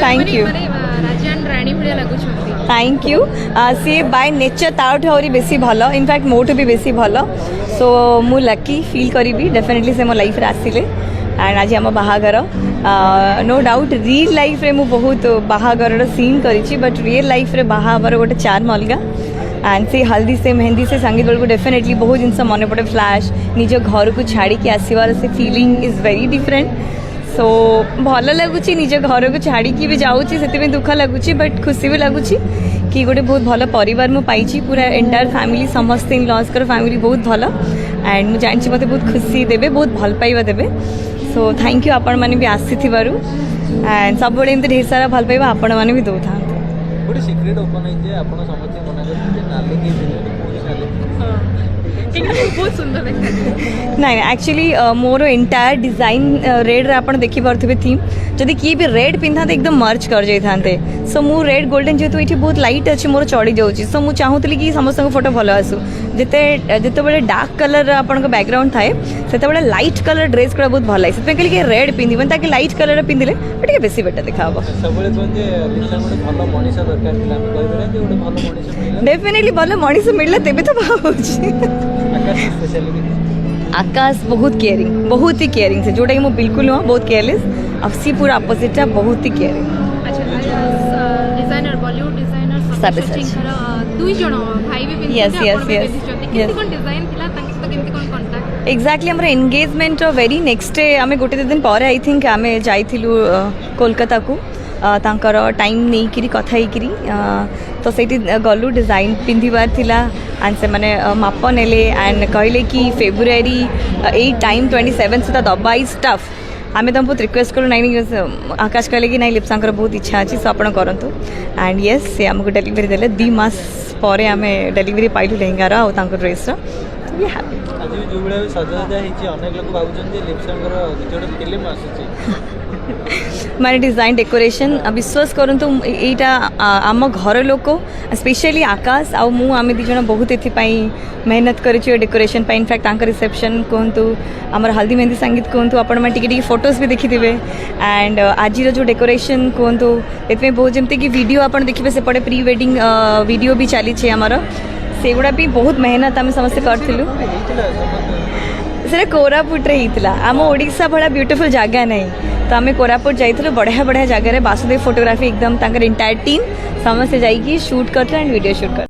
Thank you राजान रानी भलिया लागुछंती thank you she by nature ताठू आहरी बेसी भल इनफैक्ट मोठू भी बेसी भल सो मु लकी फील करी डेफिनेटली से मो लाइफ रे आसिले एंड आज आम बाहागर नो डाउट रियल लाइफ रे मु बहुत बाहागर सीन करी बट रियल लाइफ रे बाहावर गोटे चार्म अलग एंड से हल्दी से मेहंदी से संगीत बेलू डेफिनेटली बहुत जिनस मन पड़े फ्लैश निज घर को छाड़ी आसबार से feeling is very different so भल लगुच निज घर को छाड़ी भी जाऊँगी से दुख लगुच बट खुशी भी लगुच कि गोटे बहुत भल परिवार मु पाई पूरा एंटायर फैमिली समस्ते इन लॉज कर फैमिली बहुत भल एंड मुझे जानची मत बहुत खुशी देवे बहुत भल पाइबा देवे सो थैंक यू आपण मैंने भी आसी एंड सब बड़े एमती ढेर सारा भल पाइबा आपण मैंने भी दौ था गोटे सिक्रेट ओपन है जे आपण समझते मना करते नाले के बहुत सुंदर देखा नहीं actually more entire design red रे आपण देखि पारथिबे थीम जदि किए भी रेड पिंधा एकदम मर्च कर जाई थांते सो मु रेड गोल्डन जेतु एठी बहुत लाइट अछि मोर चढ़ी जाउची सो मु चाहूतली कि समस्त फोटो भलो आसु जेते बड़े डार्क कलर आपण बैकग्राउंड थाए सेते बड़े लाइट कलर ड्रेस करा बहुत भल लागे सेते कहली कि रेड पिंदिबन ताकि लाइट कलर पिंदिले बटे बेसी बेटर देखाबो सबले कोन जे लिखला गोटे भलो मनीष दरकार थिला हम कहबे जे गोटे भलो मनीष मिलला डेफिनेटली भलो मनीष मिलला तेबे तो भाबुची आकाश स्पेशली आकाश बहुत ही केयरिंग से जोटा कि मैं बिल्कुल नुह बहुत केयरलेस अफसी पूरा अपोजिट बहुत ही केयरिंग अच्छा डिजाइनर बॉलीवुड डिजाइनर सब दुई जण भाई भी पिंधि Yes, yes, yes. केते कोन डिजाइन थिला तांके तो केते कोन कांटेक्ट एक्जाक्टली आम एंगेजमेंट वेरी नेक्स्ट डे आम गोटे दिन पर आई थिंक आम जाइलु कोलकाता को तांकर टाइम नहीं करी कथा ही तो सेठी गलु डिजाइन पिंधिबार थिला एंड से माने माप नेले एंड कहले कि फेब्रुआरी 8 टाइम 27 सुधा दबाई स्टफ आम तुम बहुत रिक्वेस्ट करूँ ना आकाश कहले कि नहीं लिप्सांकर बहुत इच्छा अच्छी सो आप करूँ एंड येस से आमको डेलीवरी देले 2 मास पर आम डेलीवरी पाइलु लेहेंगार आउ ड्रेस वी हैप्पी आज जो बड़ा सजाजा हिची अनेक लोग भाबुचन जे लिप्सांकर किछोड फिल्म आसुची माने डिजाइन डेकोरेशन विश्वास करूँ तो यहाँ आम घर लोक स्पेशली आकाश आउ मु आम दिज बहुत एपाई मेहनत करें डेकोरेशन इनफैक्ट रिसेप्शन कहतु आमर हल्दी मेहंदी संगीत कहतु आपड़ी फोटोज भी देखी थे एंड आज जो डेकोरेशन कहतु ये बहुत जमती कि वीडियो आप देखिए सेपटे प्री वेडिंग वीडियो भी चली आमर से गुड़ा भी बहुत मेहनत आम समस्ते करूँ से कोरापुटे होता आम ओडिशा भाया ब्यूटीफुल जगह नहीं तो आम कोरापुट जाइए बढ़िया बढ़िया जगह वासुदेव फोटोग्राफी एकदम एंटायर टीम समस्ते जाइए शूट करते एंड वीडियो शूट कर